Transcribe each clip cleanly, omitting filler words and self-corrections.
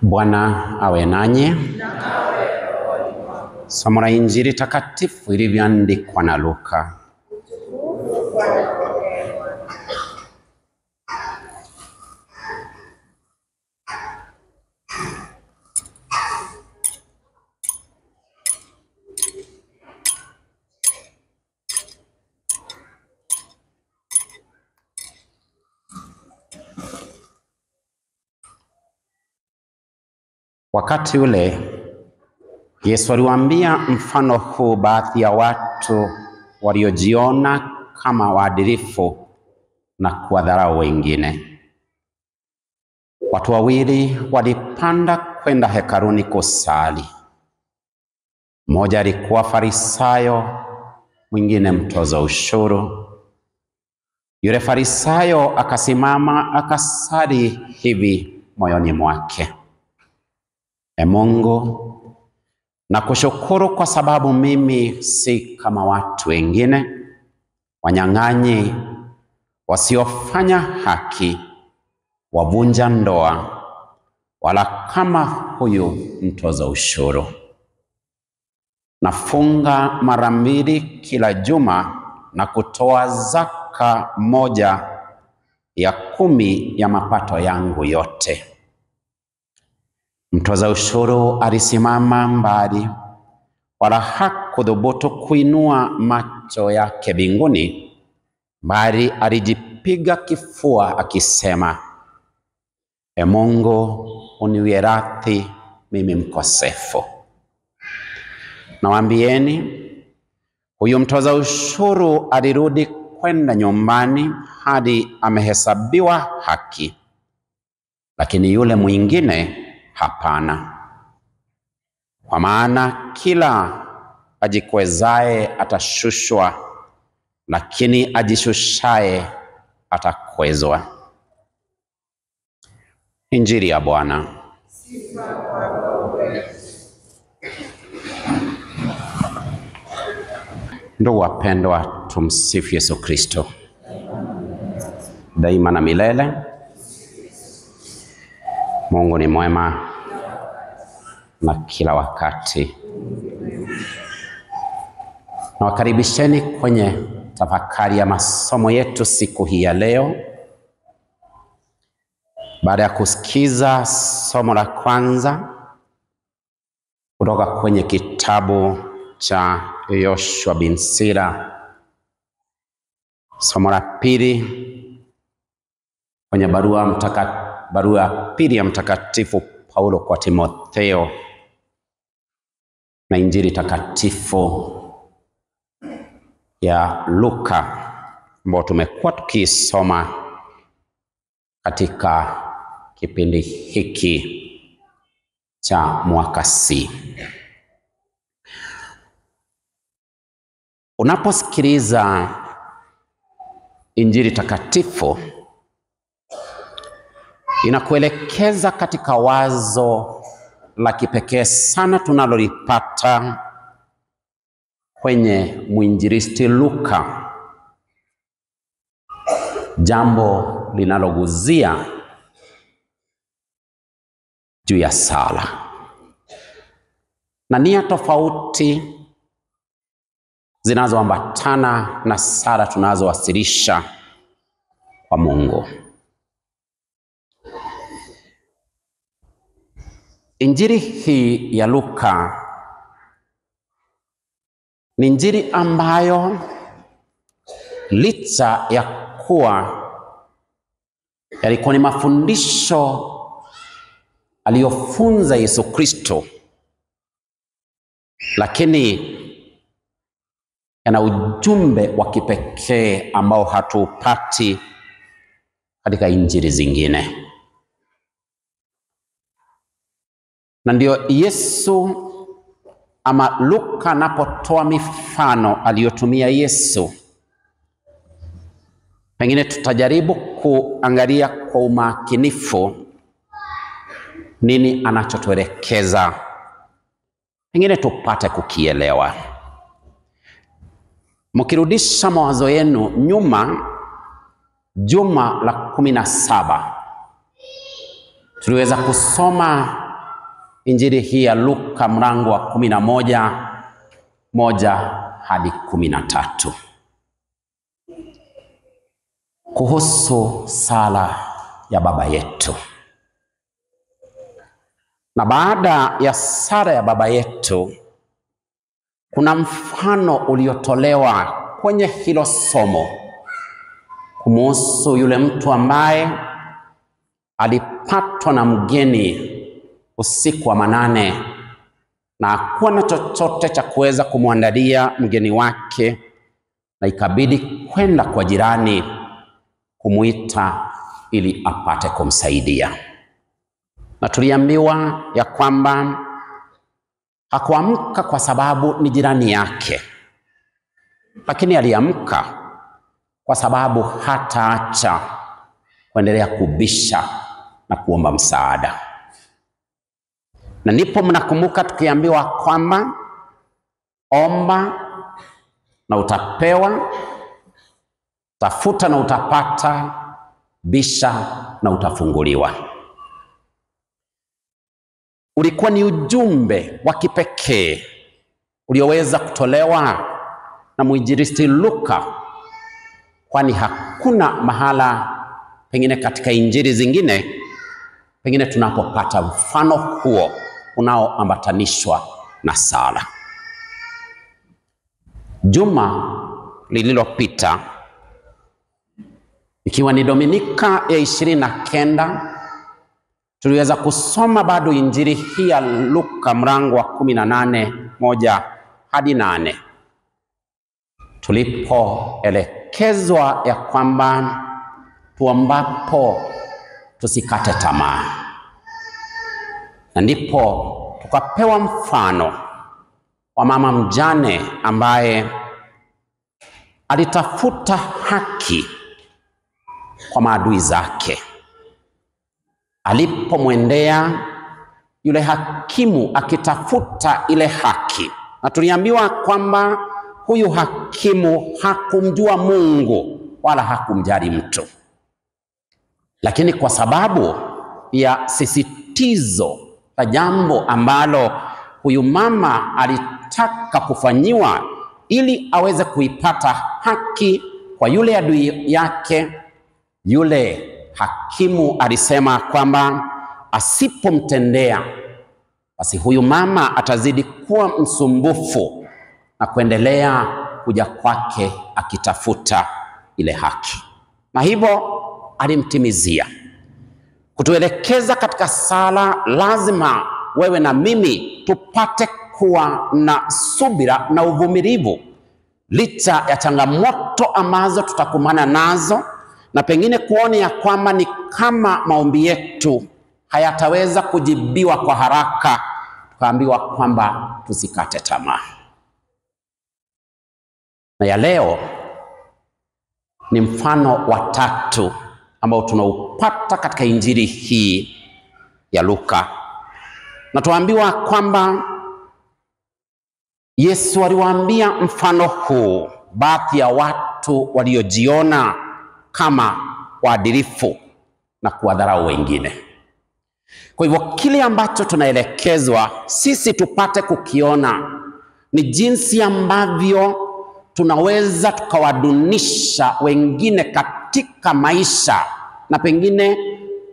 Bwana awe nanyi. Somo la Injili takatifu ilivyoandikwa na Luka. Wakati ule Yesu aliwaambia mfano huu baadhi ya watu waliojiona kama waadilifu na kuwadharau wengine. Watu wawili walipanda kwenda hekaluni kusali. Mmoja alikuwa Farisayo, mwingine mtoza ushuru. Yule Farisayo akasimama akasali hivi moyoni mwake: Mungu, nakushukuru kwa sababu mimi si kama watu wengine, wanyang'anyi, wasiofanya haki, wavunja ndoa, wala kama huyu mtoza ushuru. Nafunga mara 2 kila juma na kutoa zaka 1/10 ya mapato yangu yote. Mtoza ushuru alisimama mbali, wala hakudhubutu kuinua macho yake mbinguni, bali alijipiga kifua akisema: Mungu, uniwie radhi mimi mkosefu. Nawaambieni, huyu mtoza ushuru alirudi kwenda nyumbani hadi amehesabiwa haki, lakini yule mwingine hapana. Kwa maana kila ajikwezaye atashushwa, lakini ajishushaye atakwezwa. Injili ya Bwana. Ndugu wapendwa, tumsifu Yesu Kristo daima na milele. Mungu ni mwema na kila wakati. Nawakaribisheni kwenye tafakari ya masomo yetu siku hii ya leo. Baada ya kusikiza somo la kwanza kutoka kwenye kitabu cha Yoshua bin Sira, somo la pili kwenye barua pili ya Mtakatifu Paulo kwa Timotheo, na Injili takatifu ya Luka ambayo tumekuwa tukisoma katika kipindi hiki cha mwaka C. Unaposikiliza Injili takatifu, inakuelekeza katika wazo la kipekee sana tunalolipata kwenye mwinjilisti Luka, jambo linaloguzia juu ya sala na nia tofauti zinazoambatana na sala tunazowasilisha kwa Mungu. Injili hii ya Luka ni injili ambayo licha ya kuwa yalikuwa ni mafundisho aliyofunza Yesu Kristo, lakini yana ujumbe wa kipekee ambao hatupati katika injili zingine. Na ndio Yesu ama Luka anapotoa mifano aliyotumia Yesu, pengine tutajaribu kuangalia kwa umakinifu nini anachotuelekeza, pengine tupate kukielewa. Mkirudisha mawazo yenu nyuma, juma la 17 tuliweza kusoma injili hii ya Luka mlango wa 11 hadi 13 kuhusu sala ya Baba Yetu. Na baada ya sala ya Baba Yetu kuna mfano uliotolewa kwenye hilo somo kumuhusu yule mtu ambaye alipatwa na mgeni usiku wa manane na hakuwa na chochote cha kuweza kumwandalia mgeni wake, na ikabidi kwenda kwa jirani kumuita ili apate kumsaidia. Na tuliambiwa ya kwamba hakuamka kwa sababu ni jirani yake, lakini aliamka kwa sababu hataacha kuendelea kubisha na kuomba msaada. Na ndipo mnakumbuka tukiambiwa kwamba omba na utapewa, tafuta na utapata, bisha na utafunguliwa. Ulikuwa ni ujumbe wa kipekee ulioweza kutolewa na mwinjilisti Luka, kwani hakuna mahala pengine katika injili zingine pengine tunapopata mfano huo unaoambatanishwa na sala. Juma lililopita, ikiwa ni Dominika ya 29, tuliweza kusoma bado injili hii ya Luka mlango wa 18 hadi 8, tulipoelekezwa ya kwamba tuombapo tusikate tamaa. Na ndipo tukapewa mfano wa mama mjane ambaye alitafuta haki kwa maadui zake. Alipomwendea yule hakimu akitafuta ile haki, na tuliambiwa kwamba huyu hakimu hakumjua Mungu wala hakumjali mtu, lakini kwa sababu ya sisitizo la jambo ambalo huyu mama alitaka kufanyiwa ili aweze kuipata haki kwa yule adui yake, yule hakimu alisema kwamba asipomtendea basi huyu mama atazidi kuwa msumbufu na kuendelea kuja kwake akitafuta ile haki. Na hivyo alimtimizia. Kutuelekeza katika sala, lazima wewe na mimi tupate kuwa na subira na uvumilivu licha ya changamoto ambazo tutakumbana nazo, na pengine kuona ya kwamba ni kama maombi yetu hayataweza kujibiwa kwa haraka, tukaambiwa kwamba tusikate tamaa. Na ya leo ni mfano wa 3 ambao tunaupata katika injili hii ya Luka. Na tuambiwa kwamba Yesu aliwaambia mfano huu baadhi ya watu waliojiona kama waadilifu na kuwadharau wengine. Kwa hivyo kile ambacho tunaelekezwa sisi tupate kukiona ni jinsi ambavyo tunaweza tukawadunisha wengine katika maisha, na pengine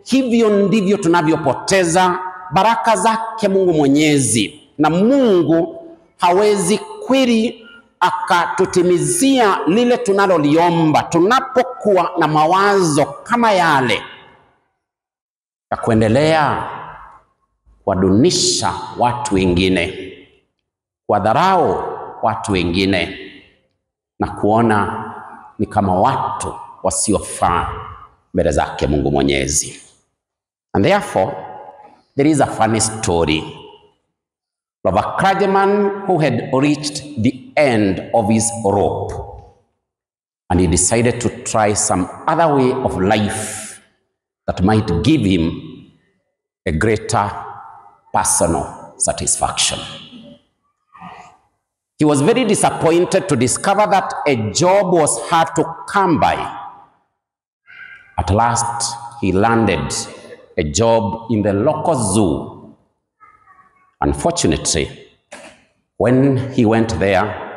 hivyo ndivyo tunavyopoteza baraka zake Mungu Mwenyezi. Na Mungu hawezi kweli akatutimizia lile tunaloliomba tunapokuwa na mawazo kama yale ya kuendelea kuwadunisha watu wengine, kuwadharau watu wengine, na kuona ni kama watu wasiofaa mbele zake Mungu Mwenyezi. And therefore, there is a funny story of a clergyman who had reached the end of his rope. and he decided to try some other way of life that might give him a greater personal satisfaction. He was very disappointed to discover that a job was hard to come by. At last, he landed a job in the local zoo. Unfortunately, when he went there,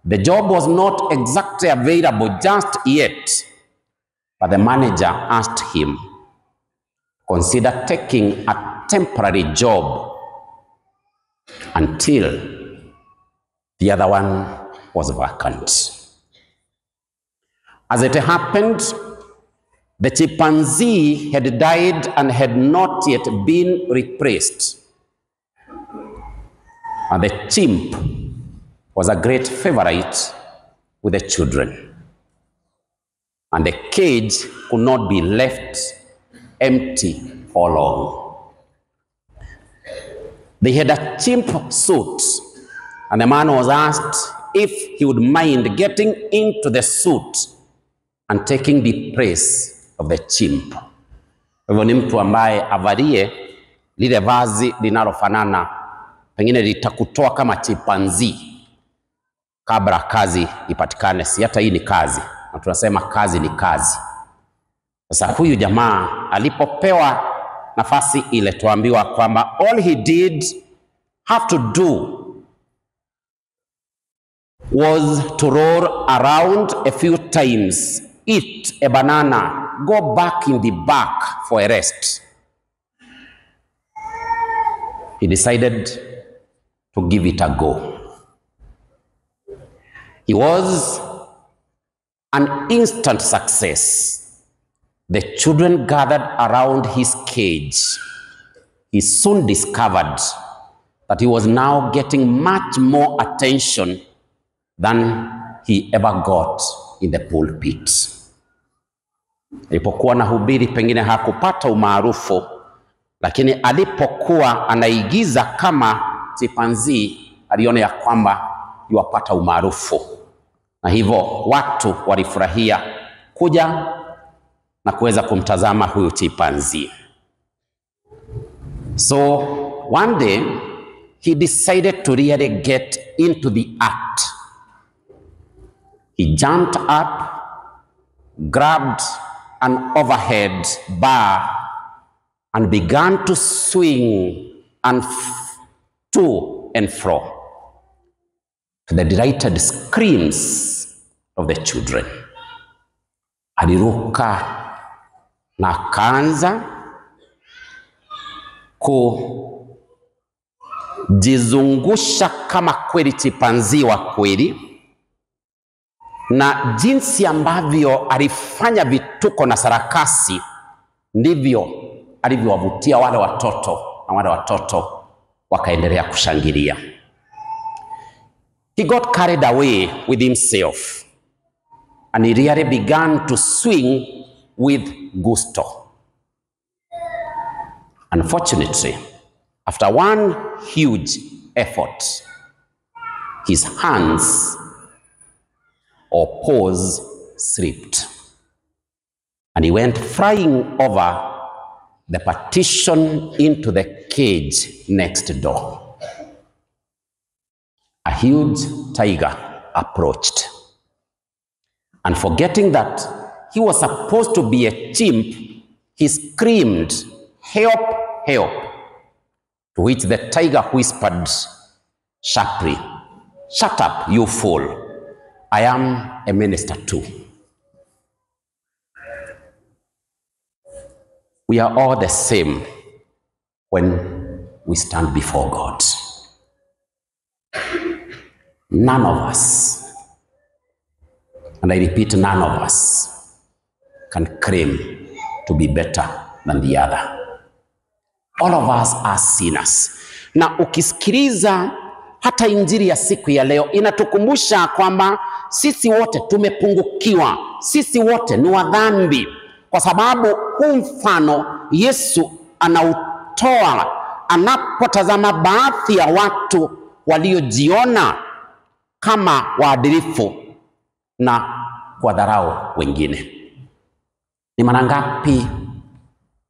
the job was not exactly available just yet, but the manager asked him, consider taking a temporary job until the other one was vacant. As it happened, the chimpanzee had died and had not yet been replaced. And the chimp was a great favorite with the children. And the cage could not be left empty for long. They had a chimp suit, and the man was asked if he would mind getting into the suit and taking the place of the chimp. Hivyo ni mtu ambaye avalie lile vazi linalofanana, pengine litakutoa kama chimpanzee kabla kazi ipatikane. Si hata hii ni kazi, na tunasema kazi ni kazi. Sasa huyu jamaa alipopewa nafasi ile, tuambiwa kwamba all he did have to do was to roll around a few times, eat a banana, go back in the back for a rest. He decided to give it a go. He was an instant success. The children gathered around his cage. He soon discovered that he was now getting much more attention than he ever got in the pulpit. Alipokuwa anahubiri pengine hakupata umaarufu, lakini alipokuwa anaigiza kama chimpanzee aliona ya kwamba yuwapata umaarufu. Na hivyo watu walifurahia kuja na kuweza kumtazama huyu chimpanzee. So one day he decided to really get into the act. He jumped up, grabbed an overhead bar, and began to swing and to and fro, to the delighted screams of the children. Aliruka na akaanza kujizungusha kama kweli chimpanzee wa kweli, na jinsi ambavyo alifanya vituko na sarakasi ndivyo alivyowavutia wale watoto, na wale watoto wakaendelea kushangilia. He got carried away with himself, and he really began to swing with gusto. Unfortunately, after one huge effort, his hands or paws slipped, and he went flying over the partition into the cage next door. A huge tiger approached, and forgetting that he was supposed to be a chimp, he screamed, "Help, help," to which the tiger whispered sharply, "Shut up, you fool. I am a minister too." We are all the same when we stand before God. None of us, and I repeat, none of us can claim to be better than the other. All of us are sinners. Na ukisikiliza hata injili ya siku ya leo inatukumbusha kwamba sisi wote tumepungukiwa, sisi wote ni wadhambi, kwa sababu huu mfano Yesu anautoa anapotazama baadhi ya watu waliojiona kama waadilifu na kuwadharau wengine. Ni mara ngapi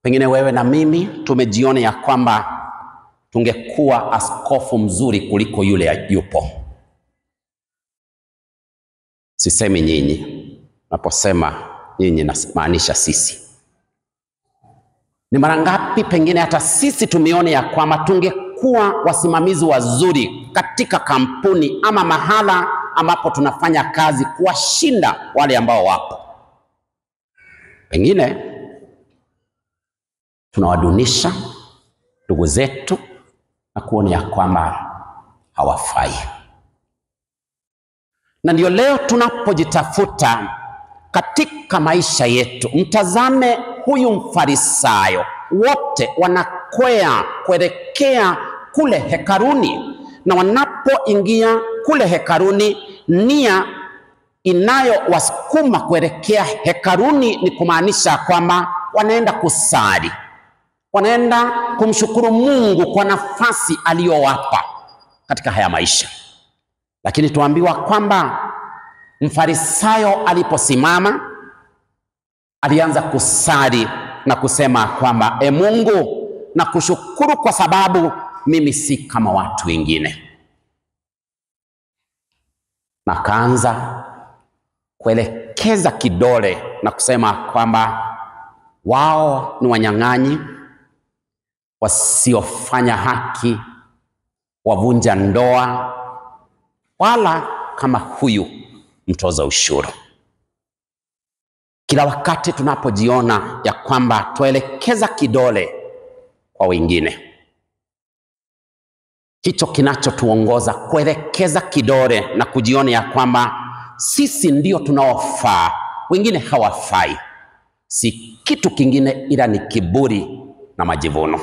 pengine wewe na mimi tumejiona ya kwamba tungekuwa askofu mzuri kuliko yule yupo? Sisemi nyinyi, naposema nyinyi namaanisha sisi. Ni mara ngapi pengine hata sisi tumeona ya kwamba tungekuwa wasimamizi wazuri katika kampuni ama mahala ambapo tunafanya kazi kuwashinda wale ambao wapo. Pengine tunawadunisha ndugu zetu na kuona ya kwamba hawafai. Na ndio leo tunapojitafuta katika maisha yetu, mtazame huyu mfarisayo. Wote wanakwea kuelekea kule hekaluni, na wanapoingia kule hekaluni, nia inayowasukuma kuelekea hekaluni ni kumaanisha kwamba wanaenda kusali, wanaenda kumshukuru Mungu kwa nafasi aliyowapa katika haya maisha. Lakini tuambiwa kwamba mfarisayo aliposimama alianza kusali na kusema kwamba Mungu, na kushukuru kwa sababu mimi si kama watu wengine. Na kaanza kuelekeza kidole na kusema kwamba wao ni wanyang'anyi, wasiofanya haki, wavunja ndoa, wala kama huyu mtoza ushuru. Kila wakati tunapojiona ya kwamba tuelekeza kidole kwa wengine, hicho kinachotuongoza kuelekeza kidole na kujiona ya kwamba sisi ndio tunaofaa, wengine hawafai, si kitu kingine ila ni kiburi na majivuno.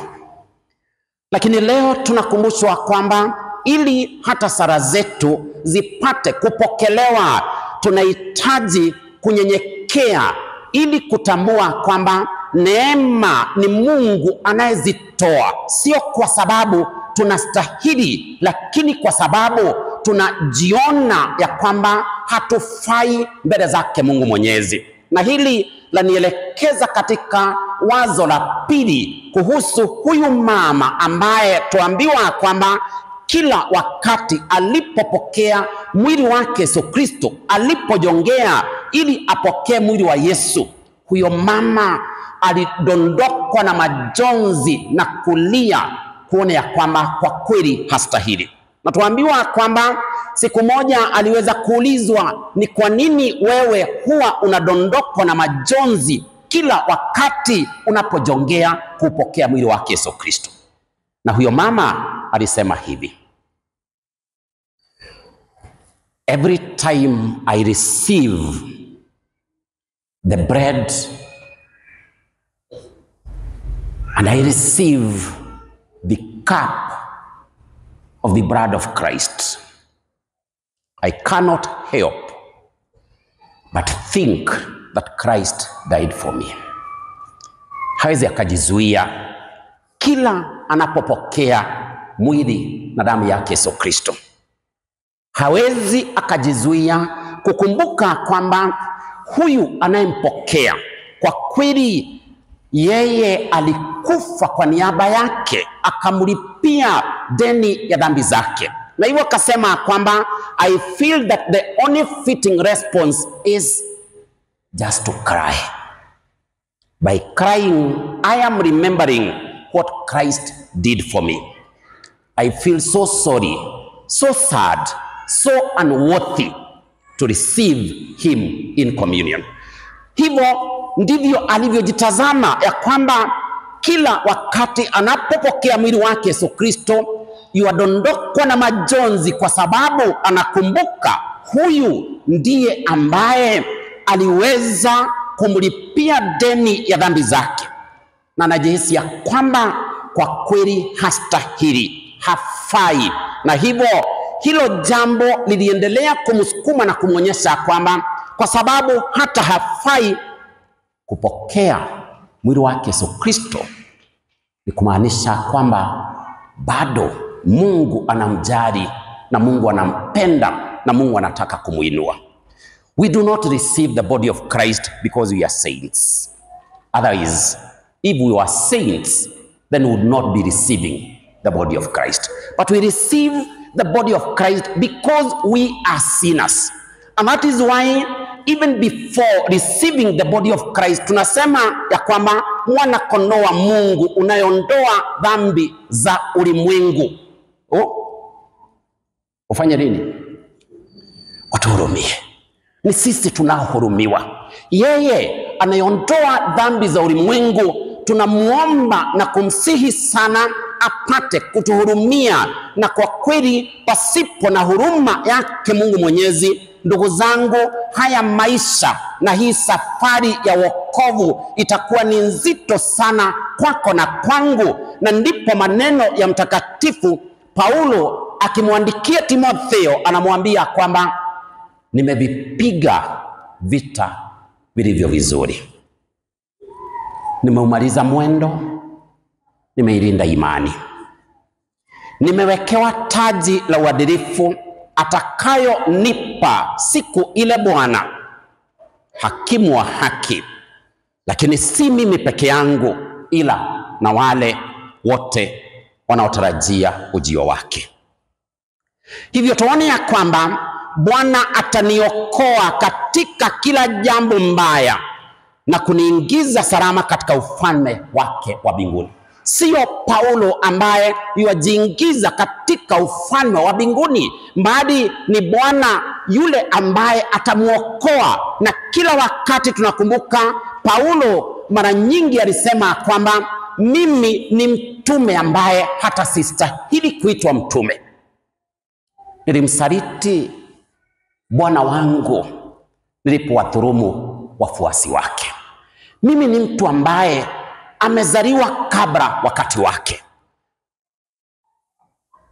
Lakini leo tunakumbushwa kwamba ili hata sala zetu zipate kupokelewa, tunahitaji kunyenyekea ili kutambua kwamba neema ni Mungu anayezitoa, sio kwa sababu tunastahili, lakini kwa sababu tunajiona ya kwamba hatufai mbele zake Mungu Mwenyezi. Na hili lanielekeza katika wazo la pili kuhusu huyu mama ambaye tuambiwa kwamba kila wakati alipopokea mwili wake Yesu Kristo, alipojongea ili apokee mwili wa Yesu, huyo mama alidondokwa na majonzi na kulia kuona ya kwamba kwa kweli hastahili. Na tuambiwa kwamba siku moja aliweza kuulizwa, ni kwa nini wewe huwa unadondokwa na majonzi kila wakati unapojongea kupokea mwili wake Yesu Kristo? Na huyo mama alisema hivi: every time I receive the bread and I receive the cup of the blood of Christ, I cannot help but think that Christ died for me. Hawezi akajizuia kila anapopokea mwili na damu yake Yesu Kristo. Hawezi akajizuia kukumbuka kwamba huyu anayempokea kwa kweli yeye alikufa kwa niaba yake, akamlipia deni ya dhambi zake. Na hivyo akasema kwamba I feel that the only fitting response is just to cry. By crying, I am remembering what Christ did for me. I feel so sorry, so sad, so unworthy to receive him in communion. Hivyo ndivyo alivyojitazama ya kwamba kila wakati anapopokea mwili wake Yesu Kristo, yuadondokwa na majonzi kwa sababu anakumbuka huyu ndiye ambaye aliweza kumlipia deni ya dhambi zake, na anajihisi ya kwamba kwa kweli hastahili, hafai. Na hivyo hilo jambo liliendelea kumsukuma na kumwonyesha kwamba kwa sababu hata hafai kupokea mwili wake Yesu Kristo, ni kumaanisha kwamba bado Mungu anamjali na Mungu anampenda na Mungu anataka kumuinua. We do not receive the body of Christ because we are saints. Otherwise, if we were saints, then we would not be receiving the body of Christ. But we receive the body of Christ because we are sinners. And that is why even before receiving the body of Christ, tunasema ya kwamba mwana kondoo wa Mungu unayeondoa dhambi za ulimwengu. Ufanye nini? Utuhurumie. Ni sisi tunaohurumiwa. Yeye anayeondoa dhambi za ulimwengu, tunamuomba na kumsihi sana apate kutuhurumia. Na kwa kweli pasipo na huruma yake Mungu Mwenyezi, ndugu zangu, haya maisha na hii safari ya wokovu itakuwa ni nzito sana kwako na kwangu. Na ndipo maneno ya mtakatifu Paulo akimwandikia Timotheo anamwambia kwamba nimevipiga vita vilivyo vizuri, nimeumaliza mwendo, nimeilinda imani, nimewekewa taji la uadilifu atakayo nipa siku ile Bwana, hakimu wa haki. Lakini si mimi peke yangu, ila na wale wote wanaotarajia ujio wake. Hivyo tuone ya kwamba Bwana ataniokoa katika kila jambo mbaya na kuniingiza salama katika ufalme wake wa mbinguni. Sio Paulo ambaye yuajiingiza katika ufalme wa mbinguni, bali ni Bwana yule ambaye atamuokoa. Na kila wakati tunakumbuka Paulo mara nyingi alisema kwamba mimi ni mtume ambaye hata sistahili kuitwa mtume. Nilimsaliti Bwana wangu nilipowadhulumu wafuasi wake. Mimi ni mtu ambaye amezaliwa kabla wakati wake.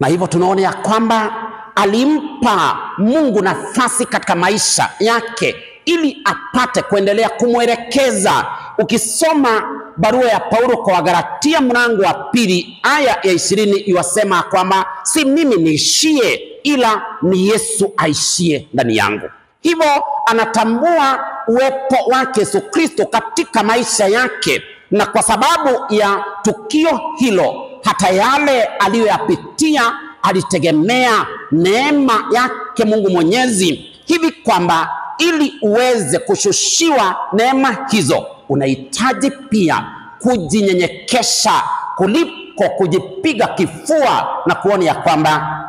Na hivyo tunaona ya kwamba alimpa Mungu nafasi katika maisha yake ili apate kuendelea kumwelekeza. Ukisoma barua ya Paulo kwa Wagalatia mlango wa 2 aya ya 20 iwasema kwamba si mimi niishie, ila ni Yesu aishie ndani yangu. Hivyo anatambua uwepo wake Yesu Kristo katika maisha yake, na kwa sababu ya tukio hilo, hata yale aliyoyapitia alitegemea neema yake Mungu Mwenyezi, hivi kwamba ili uweze kushushiwa neema hizo unahitaji pia kujinyenyekesha kuliko kujipiga kifua na kuona ya kwamba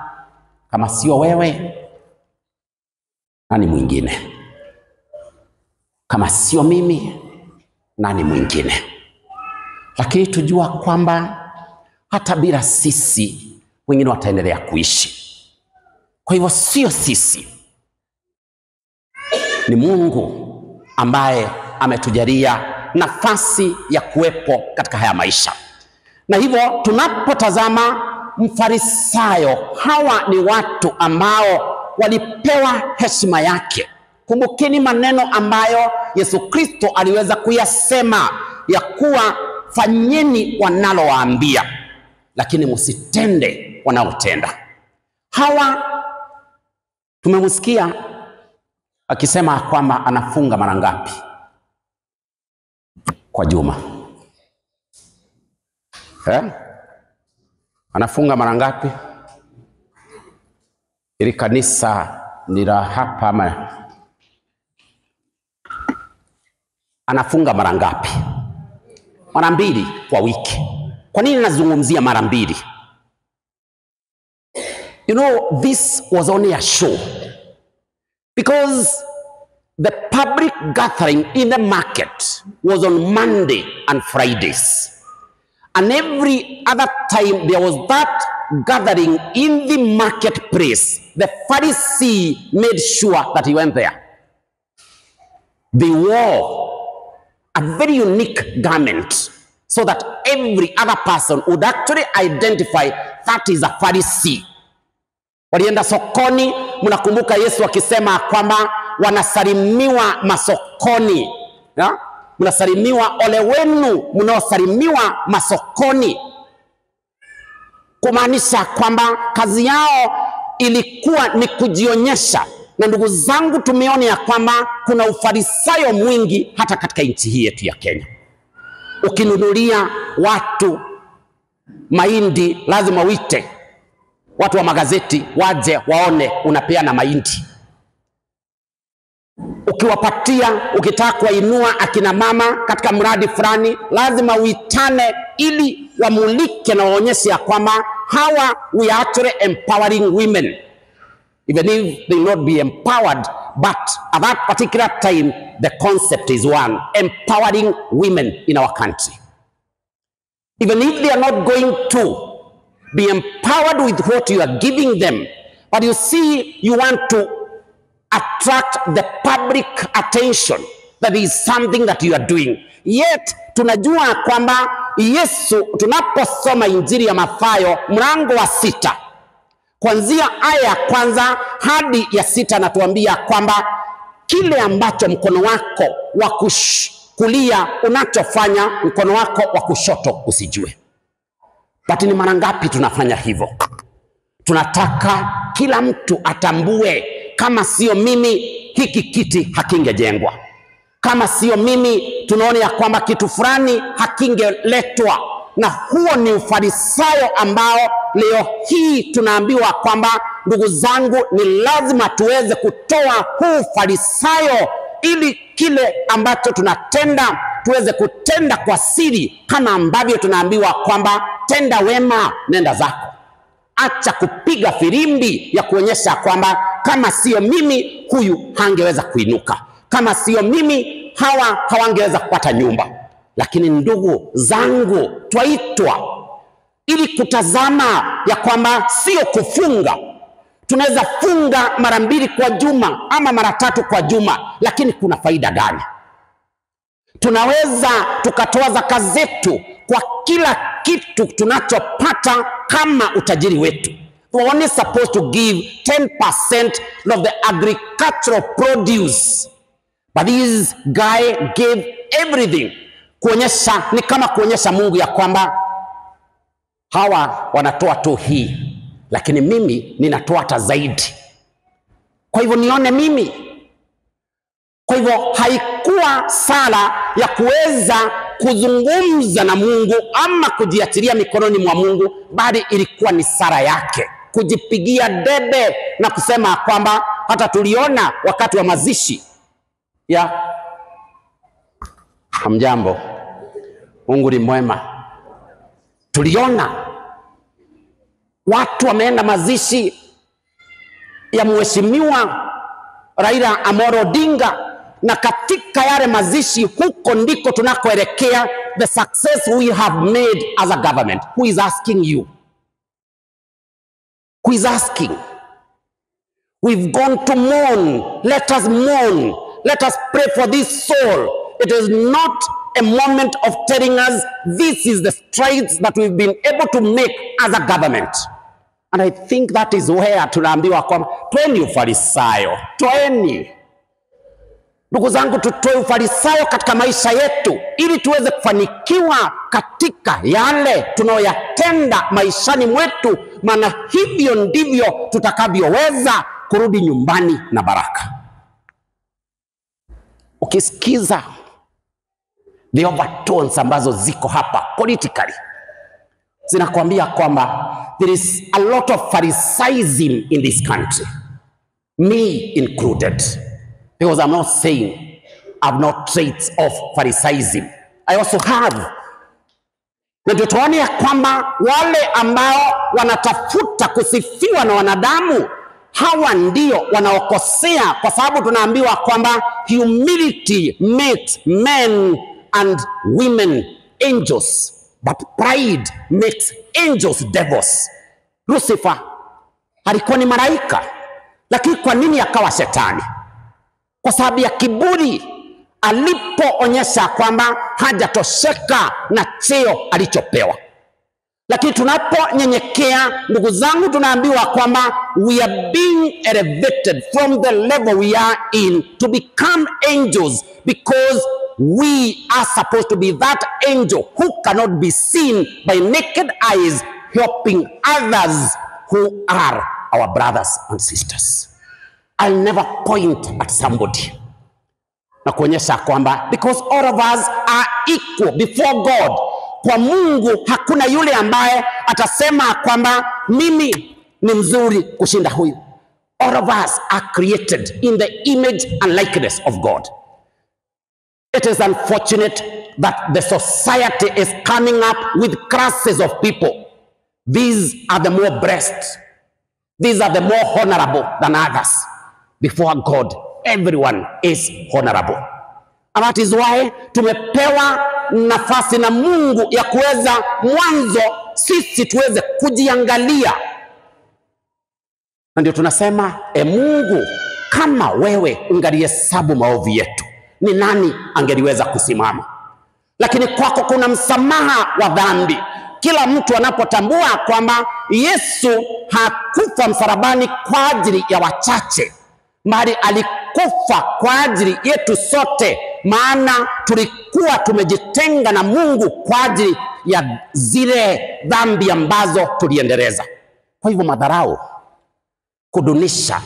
kama sio wewe nani mwingine, kama sio mimi nani mwingine. Lakini tujua kwamba hata bila sisi wengine wataendelea kuishi. Kwa hivyo sio sisi, ni Mungu ambaye ametujalia nafasi ya kuwepo katika haya maisha. Na hivyo tunapotazama Mfarisayo, hawa ni watu ambao walipewa heshima yake. Kumbukeni maneno ambayo Yesu Kristo aliweza kuyasema ya kuwa fanyeni wanalowaambia, lakini msitende wanaotenda. Hawa tumemsikia akisema kwamba anafunga mara ngapi kwa juma? Anafunga mara ngapi? Ili kanisa ni la hapa ama anafunga mara ngapi? Mara 2 kwa wiki. Kwa nini nazungumzia mara 2? You know, this was only a show, because the public gathering in the market was on Monday and Fridays. And every other time there was that gathering in the marketplace, the Pharisee made sure that he went there. They wore a very unique garment so that every other person would actually identify that is a Pharisee. Walienda sokoni, mnakumbuka Yesu akisema kwamba wanasalimiwa masokoni. Mnasalimiwa, ole wenu mnaosalimiwa masokoni. Kumaanisha kwamba kazi yao ilikuwa ni kujionyesha Na ndugu zangu, tumeona ya kwamba kuna ufarisayo mwingi hata katika nchi hii yetu ya Kenya. Ukinunulia watu mahindi lazima uite watu wa magazeti waje waone unapeana mahindi. Ukitaka kuinua akina mama katika mradi fulani lazima uitane ili wamulike na waonyeshe ya kwamba hawa we are actually empowering women. Even if they not be empowered, but at that particular time, the concept is one, empowering women in our country. Even if they are not going to be empowered with what you are giving them, but you see, you want to attract the public attention. That is something that you are doing. Yet, tunajua kwamba Yesu, tunaposoma Injili ya Mathayo, mlango wa 6, kuanzia aya ya 1 hadi ya 6, anatuambia kwamba kile ambacho mkono wako wa kulia unachofanya, mkono wako wa kushoto usijue. But ni mara ngapi tunafanya hivyo? Tunataka kila mtu atambue, kama sio mimi hiki kiti hakingejengwa. Kama sio mimi tunaona ya kwamba kitu fulani hakingeletwa. Na huo ni ufarisayo ambao leo hii tunaambiwa kwamba, ndugu zangu, ni lazima tuweze kutoa huu ufarisayo ili kile ambacho tunatenda tuweze kutenda kwa siri, kama ambavyo tunaambiwa kwamba tenda wema nenda zako. Acha kupiga firimbi ya kuonyesha kwamba kama sio mimi huyu hangeweza kuinuka, kama sio mimi hawa hawangeweza kupata nyumba. Lakini ndugu zangu, twaitwa ili kutazama ya kwamba sio kufunga. Tunaweza funga mara 2 kwa juma ama mara 3 kwa juma, lakini kuna faida gani? Tunaweza tukatoa zaka zetu kwa kila kitu tunachopata kama utajiri wetu. We are only supposed to give 10% of the agricultural produce. But this guy gave everything. Kuonyesha, ni kama kuonyesha Mungu ya kwamba hawa wanatoa tu hii, lakini mimi ninatoa hata zaidi. Kwa hivyo nione mimi. Kwa hivyo haikuwa sala ya kuweza kuzungumza na Mungu ama kujiachilia mikononi mwa Mungu, bali ilikuwa ni sala yake kujipigia debe na kusema kwamba, hata tuliona wakati wa mazishi ya hamjambo, Mungu ni mwema, tuliona watu wameenda mazishi ya mheshimiwa Raila Amolo Odinga, na katika yale mazishi huko ndiko tunakoelekea the success we have made as a government. Who is asking you? Who is asking? We've gone to mourn. Let us mourn. Let us pray for this soul. It is not a moment of telling us this is the strides that we've been able to make as a government. And I think that is where tunaambiwa kwamba toeni ufarisayo, toeni. Ndugu zangu, tutoe ufarisayo katika maisha yetu ili tuweze kufanikiwa katika yale tunayoyatenda maishani mwetu, maana hivyo ndivyo tutakavyoweza kurudi nyumbani na baraka. Ukisikiza the overtones ambazo ziko hapa politically, zinakwambia kwamba there is a lot of Pharisaism in this country, me included, because I'm not saying I've not traits of Pharisaism. I also have. Na ndio tuone ya kwamba wale ambao wanatafuta kusifiwa na wanadamu, hawa ndio wanaokosea, kwa sababu tunaambiwa kwamba humility makes men and women angels, but pride makes angels devils. Lucifer alikuwa ni malaika, lakini kwa nini akawa shetani? Kwa sababu ya kiburi, alipoonyesha kwamba hajatosheka na cheo alichopewa. Lakini tunaponyenyekea, ndugu zangu, tunaambiwa kwamba we are being elevated from the level we are in to become angels, because we are supposed to be that angel who cannot be seen by naked eyes, helping others who are our brothers and sisters. I'll never point at somebody. Na kuonyesha kwamba because all of us are equal before God. Kwa Mungu hakuna yule ambaye atasema kwamba mimi ni mzuri kushinda huyu. All of us are created in the image and likeness of God. It is unfortunate that the society is coming up with classes of people. These are the more blessed. These are the more honorable than others. Before God, everyone is honorable. And that is why tumepewa nafasi na Mungu ya kuweza mwanzo sisi tuweze kujiangalia. Na ndio tunasema, Mungu, kama wewe ungalihesabu maovu yetu, ni nani angeliweza kusimama? Lakini kwako kuna msamaha wa dhambi. Kila mtu anapotambua kwamba Yesu hakufa msalabani kwa ajili ya wachache, bali alikufa kwa ajili yetu sote, maana tulikuwa tumejitenga na Mungu kwa ajili ya zile dhambi ambazo tuliendeleza. Kwa hivyo madharau, kudunisha,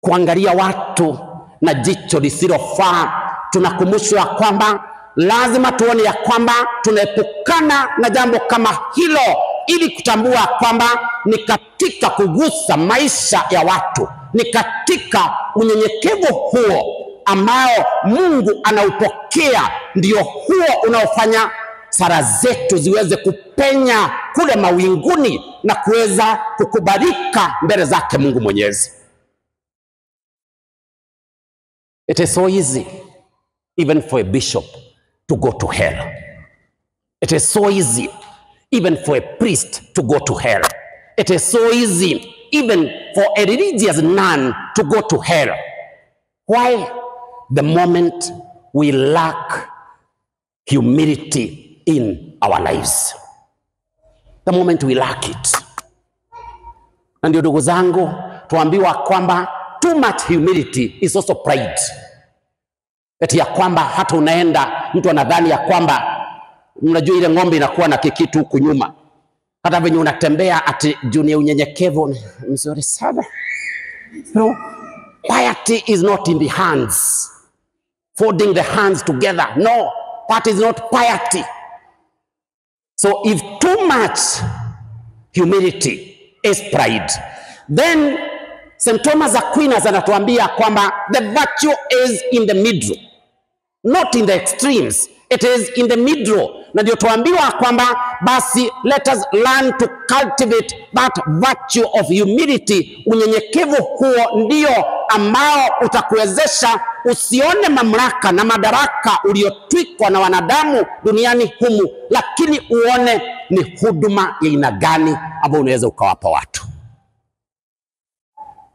kuangalia watu na jicho lisilofaa, tunakumbushwa kwamba lazima tuone ya kwamba tunaepukana na jambo kama hilo, ili kutambua kwamba ni katika kugusa maisha ya watu, ni katika unyenyekevu huo ambao Mungu anaupokea, ndio huo unaofanya sala zetu ziweze kupenya kule mawinguni na kuweza kukubalika mbele zake Mungu Mwenyezi. It is so easy even for a bishop to go to hell. It is so easy even for a priest to go to hell. It is so easy even for a religious nun to go to hell. Why? The moment we lack humility in our lives. The moment we lack it. Na ndio ndugu zangu, tuambiwa kwamba too much humility is also pride. Eti ya kwamba hata unaenda, mtu anadhani ya kwamba, unajua ile ng'ombe inakuwa na kikitu huku nyuma, hata venye unatembea ati juni unyenyekevu mzuri sana. No, piety is not in the hands, folding the hands together. No, that is not piety. So if too much humility is pride, then St. Thomas Aquinas anatuambia kwamba the virtue is in the middle, not in the extremes. It is in the middle. Na ndio tuambiwa kwamba basi let us learn to cultivate that virtue of humility. Unyenyekevu huo ndio ambao utakuwezesha usione mamlaka na madaraka uliotwikwa na wanadamu duniani humu, lakini uone ni huduma ya aina gani ambayo unaweza ukawapa watu.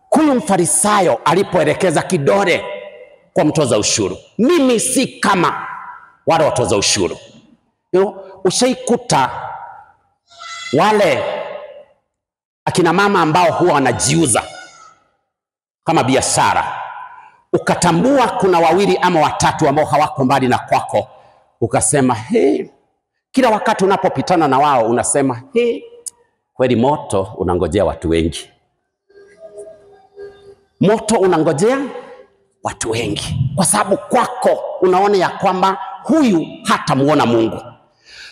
Huyu mfarisayo alipoelekeza kidole kwa mtoza ushuru, mimi si kama wale watoza ushuru. Ushaikuta wale akina mama ambao huwa wanajiuza kama biashara, ukatambua kuna wawili ama watatu ambao hawako mbali na kwako, ukasema kila wakati unapopitana na wao unasema kweli moto unangojea watu wengi. Moto unangojea watu wengi, kwa sababu kwako unaona ya kwamba huyu hatamuona Mungu.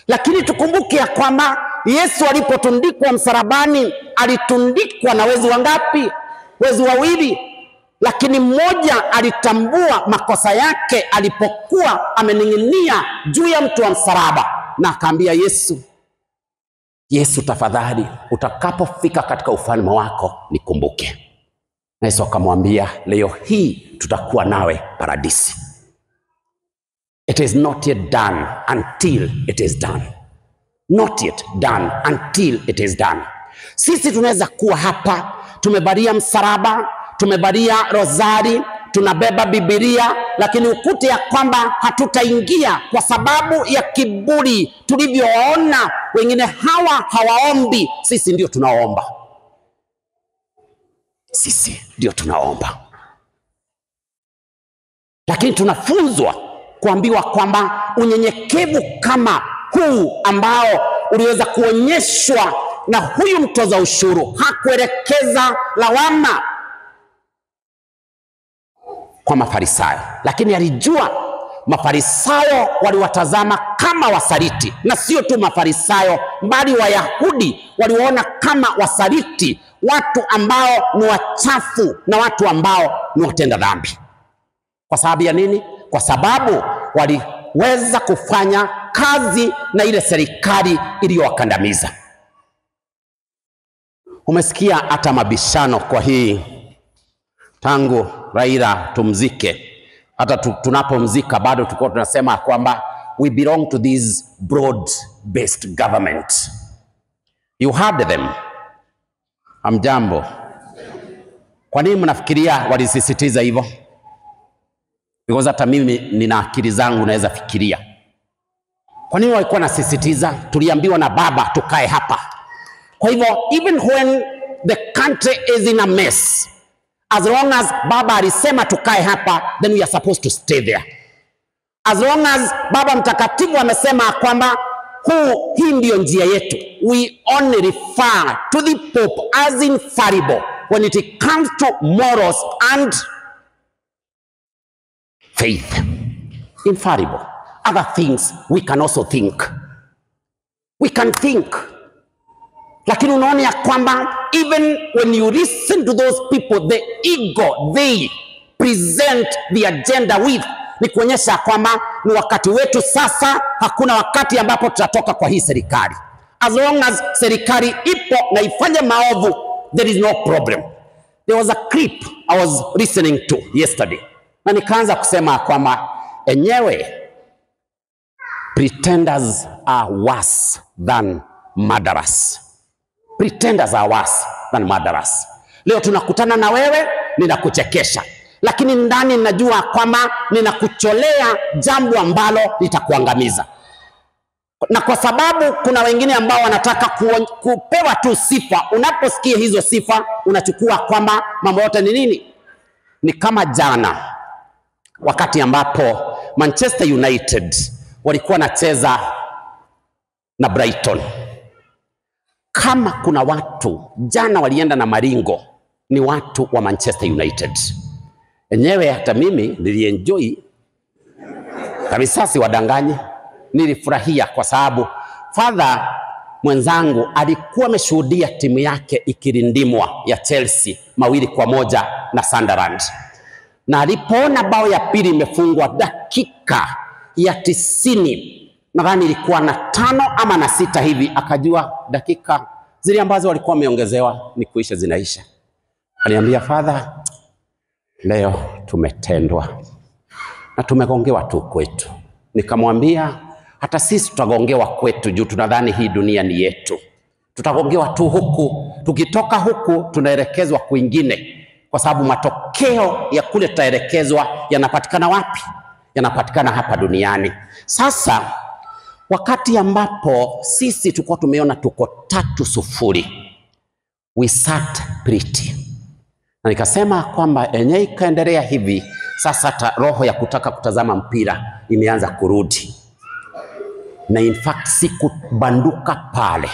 Lakini tukumbuke ya kwamba Yesu alipotundikwa msalabani, alitundikwa na wezi wangapi? Wezi wawili. Lakini mmoja alitambua makosa yake alipokuwa amening'inia juu ya mtu wa msalaba, na akaambia Yesu, Yesu tafadhali, utakapofika katika ufalme wako nikumbuke. Na Yesu akamwambia, leo hii tutakuwa nawe paradisi. It is not yet done until it is done. Not yet done until it is done. Sisi tunaweza kuwa hapa, tumebalia msalaba, tumebalia rozari, tunabeba Biblia, lakini ukute ya kwamba hatutaingia kwa sababu ya kiburi tulivyoona wengine hawa hawaombi. Sisi ndio tunaomba. Sisi ndio tunaomba. Lakini tunafunzwa kuambiwa kwamba unyenyekevu kama huu ambao uliweza kuonyeshwa na huyu mtoza ushuru, hakuelekeza lawama. kwa Mafarisayo, lakini alijua Mafarisayo waliwatazama kama wasaliti, na sio tu Mafarisayo bali Wayahudi waliwaona kama wasaliti, watu ambao ni wachafu na watu ambao ni watenda dhambi. Kwa sababu ya nini? Kwa sababu waliweza kufanya kazi na ile serikali iliyowakandamiza. Umesikia hata mabishano kwa hii tangu Raila tumzike, hata tunapomzika bado tuko tunasema kwamba we belong to this broad based government. You heard them. Hamjambo. Kwa nini mnafikiria walisisitiza hivyo? Because hata mimi nina akili zangu naweza fikiria. Kwa nini walikuwa nasisitiza? Tuliambiwa na baba tukae hapa. Kwa hivyo even when the country is in a mess, as long as baba alisema tukae hapa, then we are supposed to stay there. As long as baba mtakatifu amesema kwamba hii ndio njia yetu, we only refer to the Pope as infallible when it comes to morals and faith. Infallible. Other things we can also think. We can think. Lakini unaona ya kwamba even when you listen to those people, the ego they present the agenda with, ni kuonyesha kwamba ni wakati wetu sasa, hakuna wakati ambapo tutatoka kwa hii serikali. As long as serikali ipo na ifanye maovu, there is no problem. There was a clip I was listening to yesterday, na nikaanza kusema kwamba enyewe pretenders are worse than murderers. Pretenders are worse than murderers. Leo tunakutana na wewe, ninakuchekesha, lakini ndani ninajua kwamba ninakucholea jambo ambalo litakuangamiza. Na kwa sababu kuna wengine ambao wanataka kupewa tu sifa, unaposikia hizo sifa unachukua kwamba mambo yote ni nini? Ni kama jana wakati ambapo Manchester United walikuwa nacheza na Brighton. Kama kuna watu jana walienda na maringo, ni watu wa Manchester United. Enyewe hata mimi nilienjoy kabisa, si wadanganye, nilifurahia kwa sababu father mwenzangu alikuwa ameshuhudia timu yake ikirindimwa ya Chelsea 2-1 na Sunderland. Na alipoona bao ya pili imefungwa dakika ya 90, nadhani ilikuwa na 5 ama na 6 hivi, akajua dakika zile ambazo walikuwa wameongezewa ni kuisha zinaisha. Aliambia father, leo tumetendwa na tumegongewa tu kwetu. Nikamwambia hata sisi tutagongewa kwetu juu tunadhani hii dunia ni yetu. Tutagongewa tu huku, tukitoka huku tunaelekezwa kwingine, kwa sababu matokeo ya kule tutaelekezwa yanapatikana wapi? Yanapatikana hapa duniani. Sasa wakati ambapo sisi tulikuwa tumeona tuko 3-0, we sat pretty. Na nikasema kwamba enye ikaendelea hivi, sasa roho ya kutaka kutazama mpira imeanza kurudi. Na in fact sikubanduka pale.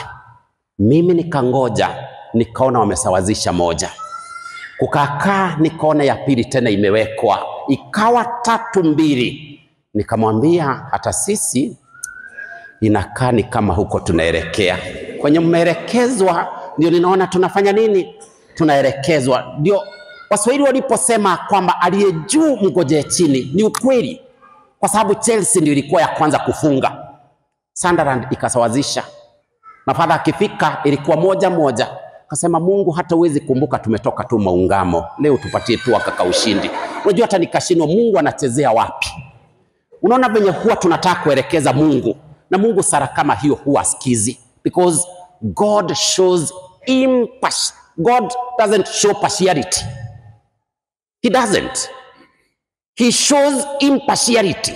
Mimi nikangoja, nikaona wamesawazisha moja. Kukakaa nikaona ya pili tena imewekwa, ikawa 3-2. Nikamwambia hata sisi inakaa ni kama huko tunaelekea. Kwenye mmeelekezwa ndio ninaona tunafanya nini? Tunaelekezwa. Ndio Waswahili waliposema kwamba aliye juu mgoje chini, ni ukweli. Kwa sababu Chelsea ndio ilikuwa ya kwanza kufunga, Sunderland ikasawazisha, na father akifika ilikuwa 1-1. Akasema Mungu hata uwezi kumbuka tumetoka tu maungamo, leo tupatie tu akaka ushindi. Unajua hata nikashindwa Mungu anachezea wapi? Unaona venye huwa tunataka kuelekeza Mungu, na Mungu sara kama hiyo huwa asikizi, because God doesn't show partiality. He doesn't. He shows impartiality.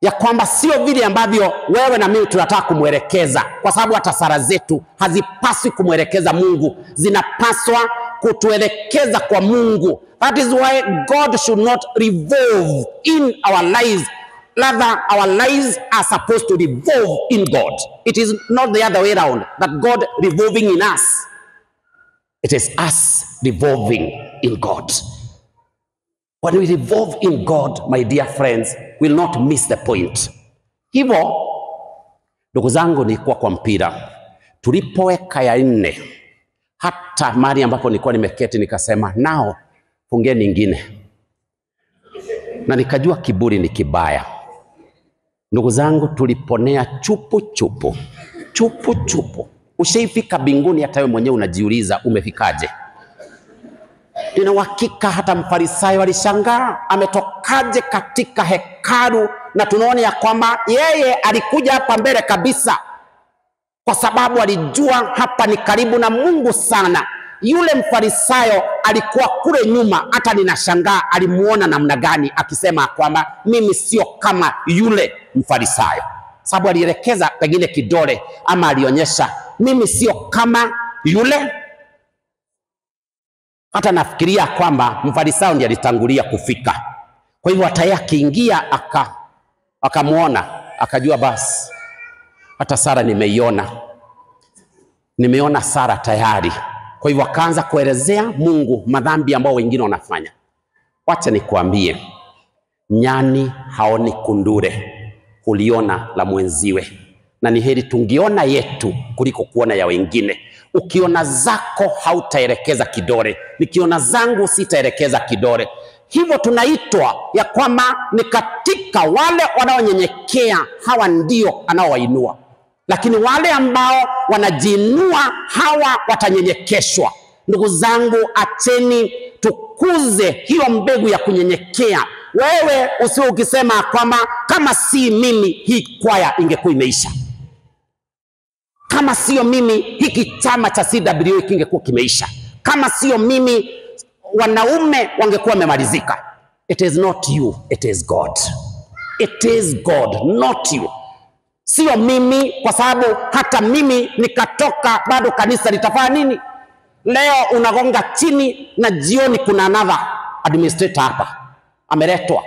Ya kwamba sio vile ambavyo wewe na mimi tunataka kumwelekeza, kwa sababu hata sara zetu hazipaswi kumwelekeza Mungu, zinapaswa kutuelekeza kwa Mungu. That is why God should not revolve in our lives. Rather, our lives are supposed to revolve in God. It is not the other way around, that God revolving in us. It is us revolving in God. When we revolve in God, my dear friends, we will not miss the point. Hivyo, ndugu zangu, nilikuwa kwa mpira. Tulipoweka ya 4, hata mahali ambapo nilikuwa nimeketi nikasema, nao fungeni nyingine. Na nikajua kiburi ni kibaya. Ndugu zangu, tuliponea chupu chupu. Chupu chupu. Ushaifika mbinguni hata wewe mwenyewe unajiuliza umefikaje? Nina uhakika hata Mfarisayo alishangaa ametokaje katika hekalu, na tunaona ya kwamba yeye alikuja hapa mbele kabisa kwa sababu alijua hapa ni karibu na Mungu sana. Yule Mfarisayo alikuwa kule nyuma, hata ninashangaa alimuona namna gani akisema kwamba mimi sio kama yule Mfarisayo. Sababu alielekeza pengine kidole ama alionyesha mimi sio kama yule. Hata nafikiria kwamba Mfarisayo ndiye alitangulia kufika. Kwa hivyo hata yeye akiingia akamuona, akajua basi hata Sara nimeona Sara tayari. Kwa hivyo akaanza kuelezea Mungu madhambi ambao wengine wanafanya. Wacha nikuambie, nyani haoni kundure, huliona la mwenziwe. Na ni heri tungiona yetu kuliko kuona ya wengine. Ukiona zako hautaelekeza kidole, nikiona zangu sitaelekeza kidole. Hivyo tunaitwa ya kwamba ni katika wale wanaonyenyekea, hawa ndio anaowainua. Lakini wale ambao wanajiinua, hawa watanyenyekeshwa. Ndugu zangu, acheni tukuze hiyo mbegu ya kunyenyekea. Wewe usiwe ukisema kwamba kama si mimi hii kwaya ingekuwa imeisha. Kama sio mimi hiki chama cha CWA kingekuwa kimeisha. Kama sio mimi wanaume wangekuwa wamemalizika. It is not you, it is God. It is God, not you. Sio mimi, kwa sababu hata mimi nikatoka bado kanisa litafanya nini? Leo unagonga chini na jioni kuna another administrator hapa ameletwa.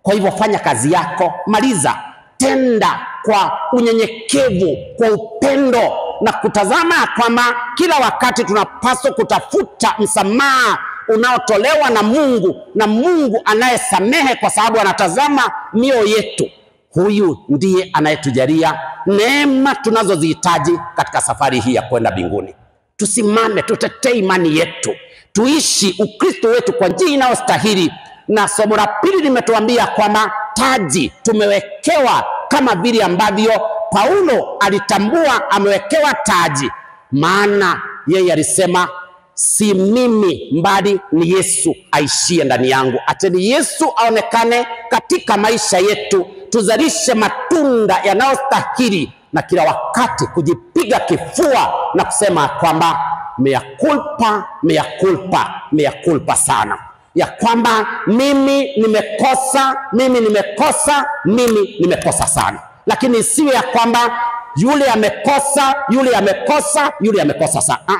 Kwa hivyo fanya kazi yako, maliza, tenda kwa unyenyekevu, kwa upendo, na kutazama kwamba kila wakati tunapaswa kutafuta msamaha unaotolewa na Mungu, na Mungu anayesamehe kwa sababu anatazama mioyo yetu. Huyu ndiye anayetujalia neema tunazozihitaji katika safari hii ya kwenda mbinguni. Tusimame, tutetee imani yetu, tuishi Ukristo wetu kwa njia inayostahili. Na somo la pili limetuambia kwamba taji tumewekewa kama vile ambavyo Paulo alitambua amewekewa taji. Maana yeye alisema, si mimi mbali ni Yesu aishie ndani yangu. Acheni Yesu aonekane katika maisha yetu, tuzalishe matunda yanayostahili, na kila wakati kujipiga kifua na kusema kwamba mea culpa, mea culpa, mea culpa sana. Ya kwamba mimi nimekosa, mimi nimekosa, mimi nimekosa sana. Lakini siwe ya kwamba yule amekosa, yule amekosa, yule amekosa sana.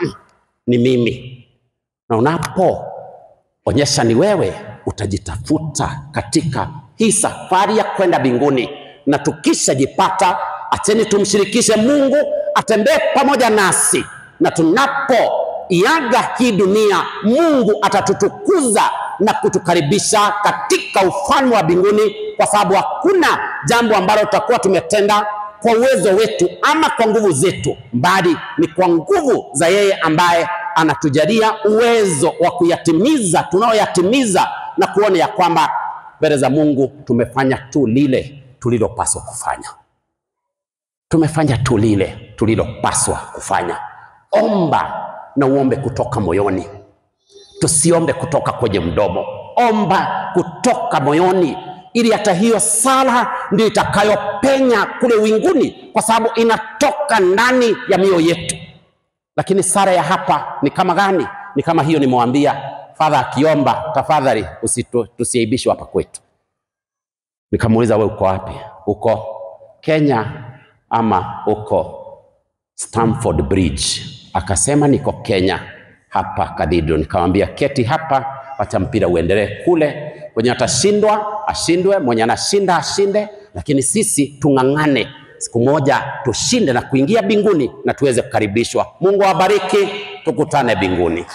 Ni mimi. Na unapoonyesha ni wewe, utajitafuta katika hii safari ya kwenda mbinguni. Na tukisha jipata, acheni tumshirikishe Mungu atembee pamoja nasi. Na tunapoiaga hii dunia, Mungu atatutukuza na kutukaribisha katika ufalme wa mbinguni, kwa sababu hakuna jambo ambalo tutakuwa tumetenda kwa uwezo wetu ama kwa nguvu zetu, bali ni kwa nguvu za yeye ambaye anatujalia uwezo wa kuyatimiza tunaoyatimiza, na kuona ya kwamba mbele za Mungu tumefanya tu lile tulilopaswa kufanya. Tumefanya tu lile tulilopaswa kufanya. Omba na uombe kutoka moyoni. Tusiombe kutoka kwenye mdomo. Omba kutoka moyoni, ili hata hiyo sala ndio itakayopenya kule winguni, kwa sababu inatoka ndani ya mioyo yetu. Lakini sala ya hapa ni kama gani? Ni kama hiyo nimwambia Father akiomba, tafadhali tusiaibishwe hapa kwetu. Nikamuuliza, wewe uko wapi? Uko Kenya ama uko Stamford Bridge? Akasema niko Kenya, hapa Cathedral. Nikamwambia keti hapa, acha mpira uendelee kule. Mwenye atashindwa ashindwe, mwenye anashinda ashinde, lakini sisi tung'ang'ane siku moja tushinde na kuingia mbinguni na tuweze kukaribishwa. Mungu awabariki, tukutane mbinguni.